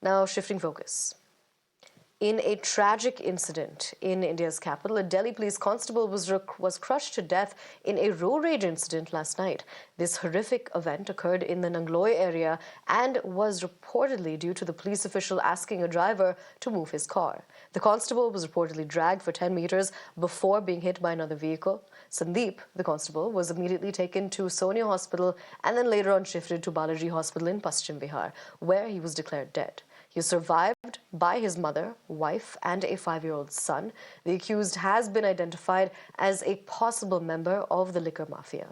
Now, shifting focus. In a tragic incident in India's capital, a Delhi police constable was crushed to death in a road rage incident last night. This horrific event occurred in the Nangloi area and was reportedly due to the police official asking a driver to move his car. The constable was reportedly dragged for 10 meters before being hit by another vehicle. Sandeep, the constable, was immediately taken to Sonia Hospital and then later on shifted to Balaji Hospital in Paschim Bihar, where he was declared dead. He was survived by his mother, wife, and a 5-year-old son. The accused has been identified as a possible member of the liquor mafia.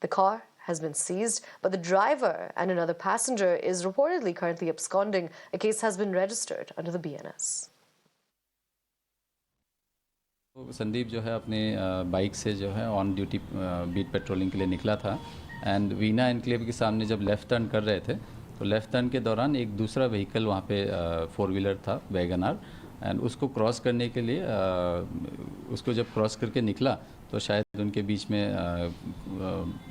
The car has been seized, but the driver and another passenger is reportedly currently absconding. A case has been registered under the BNS. Sandeep जो है अपने bike से जो है on duty beat patrolling के लिए निकला था एंड वीना एनक्लेव के सामने जब लेफ़्ट टर्न कर रहे थे तो लेफ़्ट टर्न के दौरान एक दूसरा व्हीकल वहाँ पे 4-व्हीलर था वैगन आर एंड उसको क्रॉस करने के लिए उसको जब क्रॉस करके निकला तो शायद उनके बीच में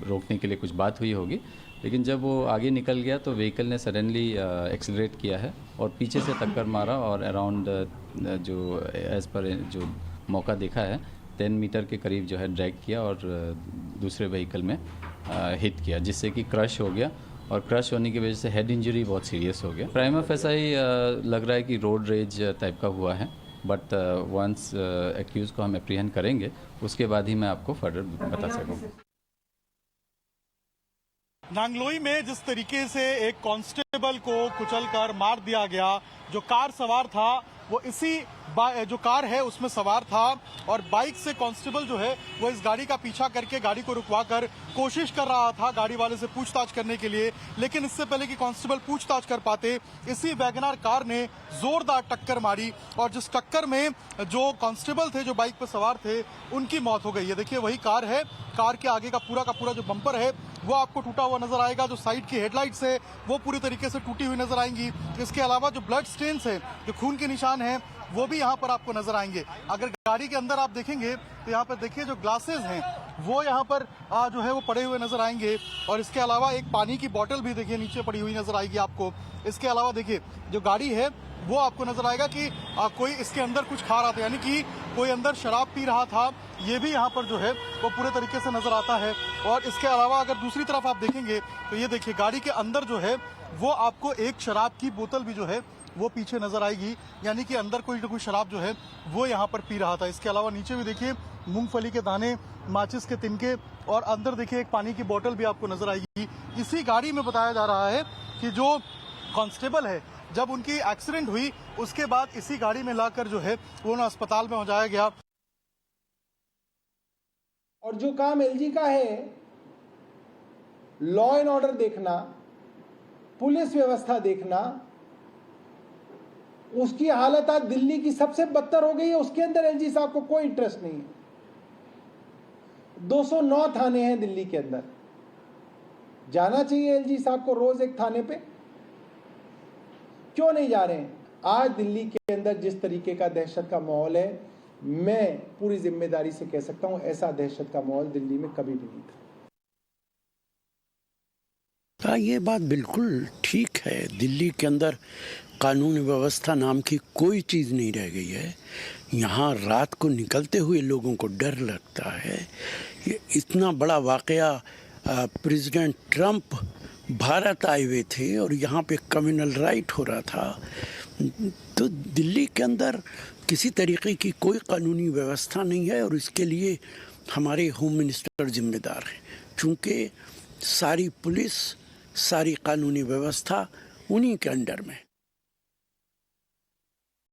रोकने के लिए कुछ बात हुई होगी, लेकिन जब वो आगे निकल गया तो व्हीकल ने सडनली एक्सीलरेट किया है और पीछे से टक्कर मारा और अराउंड जो एज़ पर जो मौका देखा है 10 मीटर के करीब जो है ड्रैग किया और दूसरे व्हीकल में हिट किया, जिससे कि क्रश हो गया और क्रश होने की वजह से हेड इंजरी बहुत सीरियस हो गया। प्राइमा फेसा ही लग रहा है कि रोड रेज टाइप का हुआ है, बट वंस एक्यूज को हम एप्रीहेंड करेंगे उसके बाद ही मैं आपको फर्दर बता सकूँगा। नांगलोई में जिस तरीके से एक कांस्टेबल को कुचलकर मार दिया गया, जो कार सवार था वो इसी जो कार है उसमें सवार था और बाइक से कांस्टेबल जो है वो इस गाड़ी का पीछा करके गाड़ी को रुकवाकर कोशिश कर रहा था गाड़ी वाले से पूछताछ करने के लिए, लेकिन इससे पहले कि कांस्टेबल पूछताछ कर पाते इसी वैगनार कार ने जोरदार टक्कर मारी और जिस टक्कर में जो कांस्टेबल थे जो बाइक पर सवार थे उनकी मौत हो गई है। देखिए वही कार है, कार के आगे का पूरा जो बम्पर है वो आपको टूटा हुआ नजर आएगा, जो साइड की हेडलाइट्स है वो पूरी तरीके से टूटी हुई नजर आएंगी। इसके अलावा जो ब्लड स्टेन्स है, जो खून के निशान हैं, वो भी यहाँ पर आपको नजर आएंगे। अगर गाड़ी के अंदर आप देखेंगे तो यहाँ पर देखिए जो ग्लासेस हैं वो यहाँ पर जो है वो पड़े हुए नजर आएंगे और इसके अलावा एक पानी की बोतल भी देखिए नीचे पड़ी हुई नजर आएगी आपको। इसके अलावा देखिए जो गाड़ी है वो आपको नजर आएगा कि कोई इसके अंदर कुछ खा रहा था, यानी कि कोई अंदर शराब पी रहा था, ये भी यहाँ पर जो है वो पूरे तरीके से नजर आता है। और इसके अलावा अगर दूसरी तरफ आप देखेंगे तो ये देखिए गाड़ी के अंदर जो है वो आपको एक शराब की बोतल भी जो है वो पीछे नजर आएगी, यानी कि अंदर कोई ना कोई शराब जो है वो यहाँ पर पी रहा था। इसके अलावा नीचे भी देखिए मूंगफली के दाने, माचिस के तिनके और अंदर देखिए एक पानी की बोतल भी आपको नजर आएगी। इसी गाड़ी में बताया जा रहा है कि जो कांस्टेबल है जब उनकी एक्सीडेंट हुई उसके बाद इसी गाड़ी में लाकर जो है वो उन्हें अस्पताल में पहुंचाया गया। और जो काम एलजी का है लॉ एंड ऑर्डर देखना, पुलिस व्यवस्था देखना, उसकी हालत आज दिल्ली की सबसे बदतर हो गई है। उसके अंदर एलजी साहब को कोई इंटरेस्ट नहीं है। 209 थाने हैं दिल्ली के अंदर, जाना चाहिए एलजी साहब को रोज एक थाने पे, क्यों नहीं जा रहे हैं? आज दिल्ली के अंदर जिस तरीके का दहशत का माहौल है, मैं पूरी जिम्मेदारी से कह सकता हूं ऐसा दहशत का माहौल दिल्ली में कभी भी नहीं था। ये बात बिल्कुल ठीक है। दिल्ली के अंदर कानून व्यवस्था नाम की कोई चीज़ नहीं रह गई है। यहाँ रात को निकलते हुए लोगों को डर लगता है। ये इतना बड़ा वाकया, प्रेसिडेंट ट्रंप भारत आए हुए थे और यहाँ पे कम्युनल राइट हो रहा था, तो दिल्ली के अंदर किसी तरीके की कोई कानूनी व्यवस्था नहीं है और इसके लिए हमारे होम मिनिस्टर जिम्मेदार हैं, चूँकि सारी पुलिस, सारी कानूनी व्यवस्था उन्हीं के अंडर में।